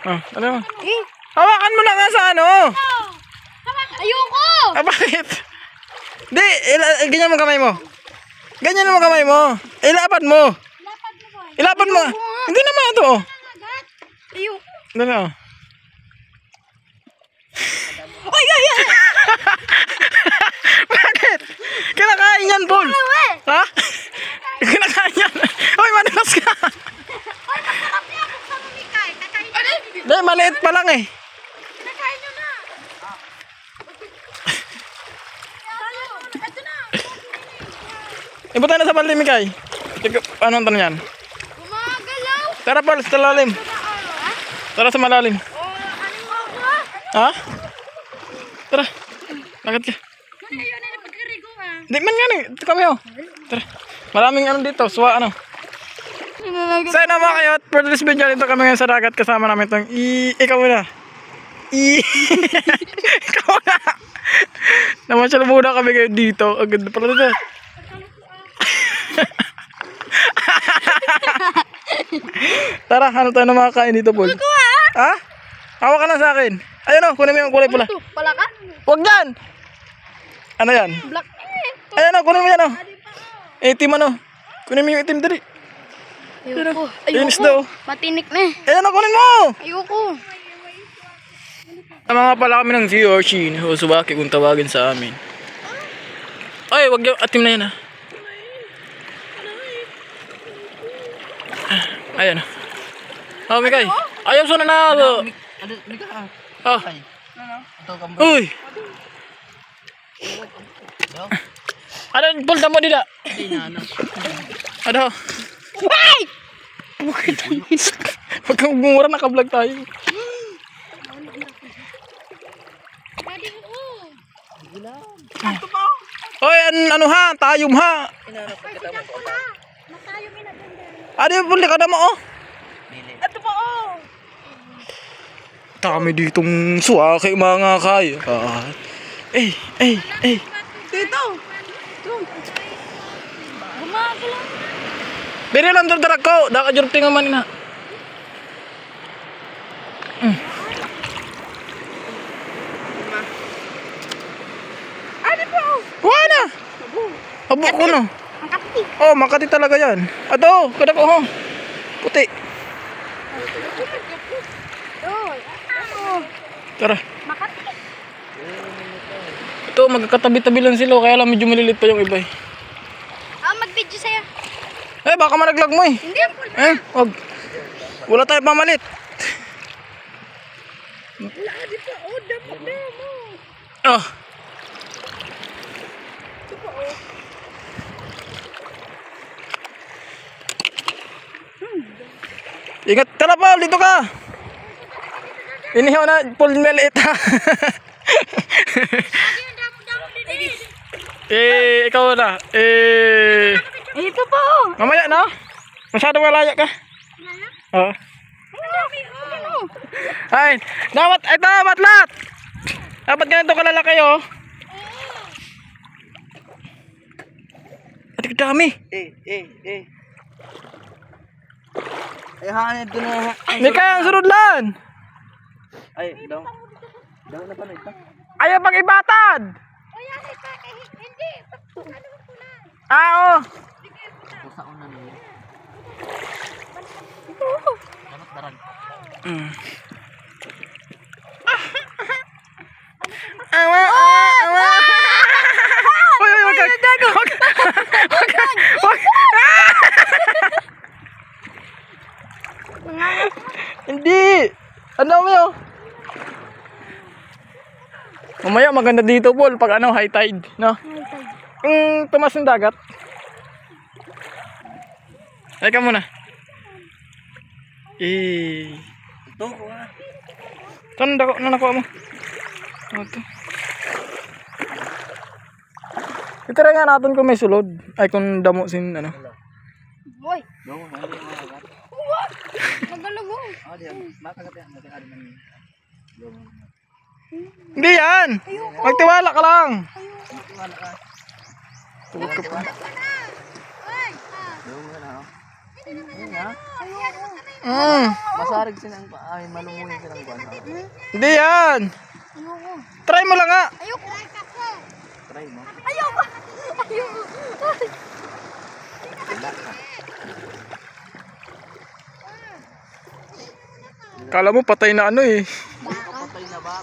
Oh, ano? Hawakan mo na nga sa ano. Ayoko! Ah, bakit? Di, ganyan mo kamay mo. Ganyan mo kamay mo. Ilapad mo. Ilapad mo. Hindi naman ito, oh. Ayoko. Dali, oh. Ay, ay, ay! Bakit? Kinakain yan, Paul. Ha? Kinakain yan. Hoy, manalas ka. Ay, masarap niya. Buksan mo, Mikay. Kakain nyo na. Di, maliit pa lang eh. Kakain nyo na. Ito na. Ibutan na sa balde, Mikay. Ano ang tanong yan? Gumagalaw. Tara, Paul, sa malalim. Tara sa malalim. Ano mo ako? Ha? Tara. Lakad ka. Ayun na pagkarigo ah. Di man nga eh. Ito kami, oh. Tara. Maraming ano dito. Suwa, ano. So, ano mga kayo? For this video, dito kami ngayon sa dagat. Kasama namin itong ikaw muna. Ikaw na. Namasyal muna kami ngayon dito. Ang ganda pala dito. Tara, ano tayo na makakain dito, Paul? Ha? Hawa ka na sa akin. Ayun o, kunin mo yung kulay pula. Pala ka? Huwag yan! Ano yan? Black Ayun o, kunin mo yan o. Itim ano. Kunin mo yung itim dali. Ayoko. Inis daw. Matinik na eh. Ayun o, kunin mo! Ayoko. Mga pala kami ng CRC o Subaki kung tawagin sa amin. Ay, wag yung atim na yan ha. Ayan. Oh, Mikay. Ayaw sa nanalo. Oh. Uy. Ano, pulta mo dida? Ano? Wait! Huwag kang bumura, naka-vlog tayo. Hoy, ano ha? Tayom ha? Ano yung pulta ka na mo oh? Ito po oh! Dami ditong suwaki mga kaya. Dito! Gumagalaw. Biri lang darag ko. Daka jurp tinga man ina. Ano po? Wala. Abo ko no. Makati. Oh, Makati talaga yan. Ato, kada ko ho. Puti. Doy. Ano? Tara. Makati. Ito, magkakatabi-tabi lang sila. Kaya lang medyo malilit pa yung iba eh. Mag-video sa'yo. Eh, baka malaglag mo eh. Hindi. Wag. Wala tayo pamalit. Wala dito. Oh, damo. Oh. Ingat, tara Paul, dito ka. Inihaw na, Paul maliit ha. Ikaw na. Ito po. Mamaya na. Masyadong malaya ka. Oo. Ay, dapat, ito, matlat. Dapat ganito kalalaki oh. Atik dami. Ay, hanid ko na. May kaya ang sunod lan. Ay, daw. Daw na pa na ito. Ayaw pang ibatad. Hindi. Ano ko na? Oo. Pusa ko na niya. Dapat darag. Awa. Uy, wag ka. Hindi. Ano mo yun? Mamaya maganda dito, Paul, pag ano, high tide, no? Tumas ng dagat. Ay ka muna. Ito ko ha. Saan nakuha mo? Ito. Itry nga natin kung may sulod. Ay, kung damo sin, ano. Boy. Daw, hindi mo agad. What? Magalago. Ah, diyan. Makagat yan. Natin ano ng... Hindi yan. Magtiwala ka lang. Matiwala ka. Tugod ka pa. Ay. Daw mo na ha. Yun nga. Masarig silang ay malunguyin silang buwan. Hindi yan. Try mo lang nga. Ayoko. Try mo. Ayoko. Ayoko. Wala ka. Kala mo patay na ano eh. Patay na ba?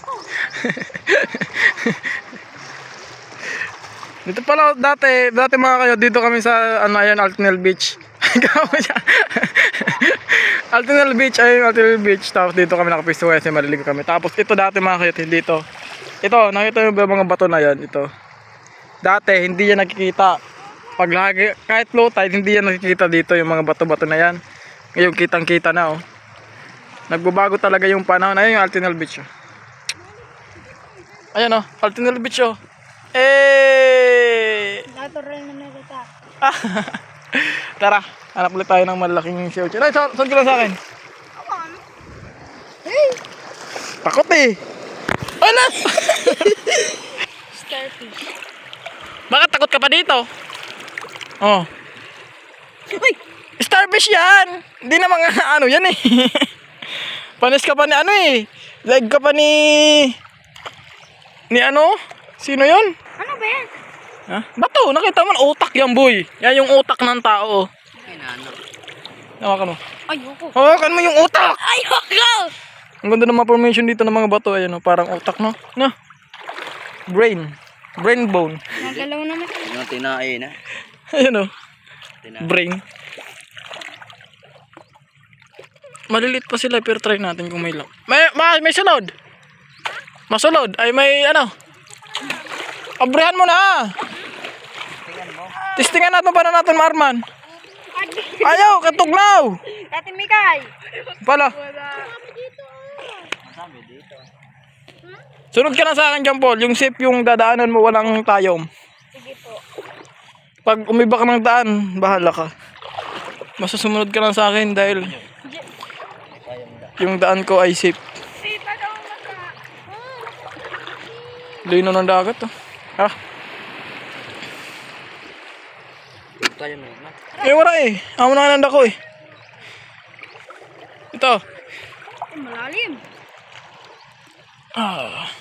Dito pala dati mga kayo, dito kami sa ano ayan, Altinel Beach. Gawa siya. Altinel Beach, ayun Altinel Beach. Tapos dito kami nakapisto kasi maliligo kami. Tapos ito dati mga kayo, dito. Ito, nakita yung mga bato na yan, ito. Dati hindi yan nakikita. Pag lagi, kahit low tide, hindi yan nakikita dito yung mga bato-bato na yan. Ngayon kitang-kita na oh. Nagbabago talaga yung panahon. Ayun yung Altinel Beach oh. Ayan oh, Altinel Beach oh. Eh! Lato rin na kita. Tara, hanap ulit tayo ng malaking sea urchin. Ay, saan ka lang sa akin? Hey! Takot eh. Ano? Starfish. Bakit takot ka pa dito? Oh. Uy! Starfish yan! Hindi naman nga ano yan eh. Panis ka pa ni ano eh. Leg ka pa ni... Ni ano? Sino yun? Ano ba yan? Ha? Bato, nakita mo, utak yan boy. Yan yung utak ng tao. Hawakan mo. Ayoko. Hawakan mo yung utak! Ayoko! Ang ganda ng mga formation dito ng mga bato. Ayan o, parang utak no? No? Brain. Brain bone. Nagalaw naman. Yung tinain na. Ayan o. Brain. Malilit pa sila pero try natin kung may lock. May sunod. Masunod. Ay may ano. Abrihan mo na. Testingan natin para natin maarman. Ayaw, katugnaw. Ate Mikay. Pala. Sunod ka na sa akin dyan, Paul. Yung safe yung dadaanan mo, walang tayom. Sige po. Pag umiba ka ng daan, bahala ka. Basta sumunod ka lang sa akin dahil yung daan ko ay safe. Tita daw maka. Lino ng dagat oh. Ha? Tayo na yun. Eh wala eh. Amo na nanda ko eh. Ito. Malalim. Ah.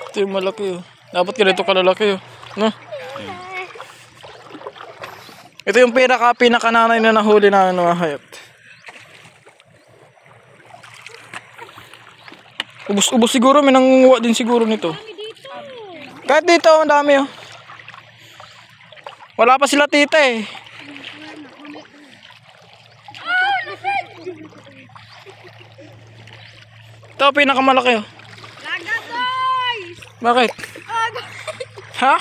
Ito yung malaki oh. Dapat ganito kalalaki oh. No? Ito yung pinakananay na nahuli na mga hayop. Ubus siguro, may nangunguha din siguro nito. Kahit dito, ang dami oh. Wala pa sila tita eh. Ito, pinakamalaki oh. Laga guys! Bakit? Laga! Ha?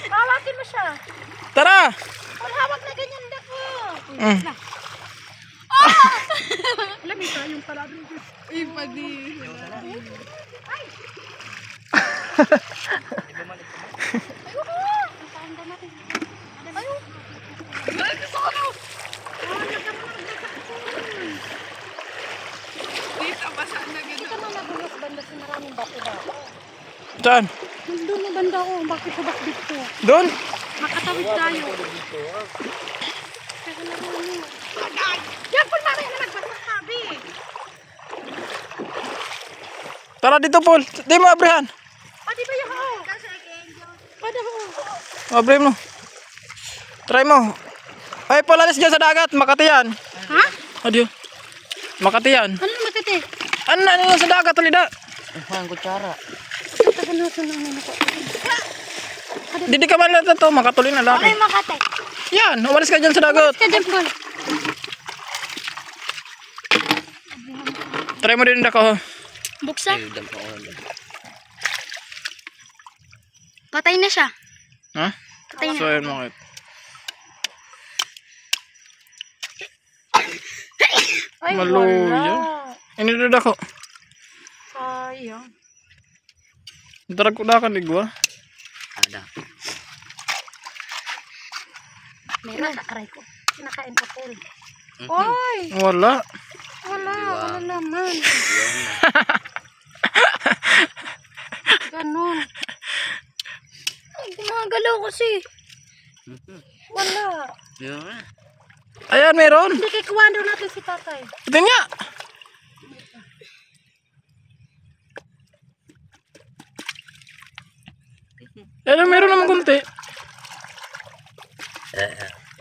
Hawakin mo siya. Tara! Kung hawak na ganyan na ko. Mm. Alam mo ka yung pala rin. Ay, padi. Ay! Ayoko! Paanda natin. Ayoko! Ay, gusto ko na! Dito, basaan na gano'n. Dito man nabulos banda sa maraming bato-bato. Saan? Doon na banda ko. Bakit sa bakit dito? Doon? Makatawid tayo. Kaya na rin yun. Yan, pag mamaya na nagpasasabi. Tara dito, Paul. Di mo abrihan. Pati ba yung ako? Pati ako. Abri mo. Try mo. Ay, Paul, alis dyan sa dagat. Makati yan. Ha? Adiyo. Makati yan. Ano na makati? Ano na sa dagat, halida. Ang kutsara. Tagal na ito naman ako. Didi ka man lang ito. Makatuloy na Ano laki. yung makati? Yan, umalis ka dyan sa dagat. Ka dyan, Paul. Try mo din ako. Buksa? Ay, dal pa ako. Patay na siya. Ha? Patay na. So, ayun mga kit. Ay, Maluya. Inidad ako. Sayang. Darag ko na ka, ligwa. Ada. Meron sa aray ko. Kinakain ko, Paul. Oy! Wala. Wala. Wala naman. Ganon. Ay, gumagalaw kasi. Wala. Yun. Ayan, meron. Hindi kay kuwando natin si tatay. Ito nga. Ayan, meron naman kunti.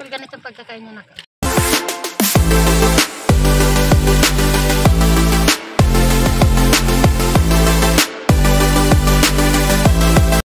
Pag ganito pagkakain niya na.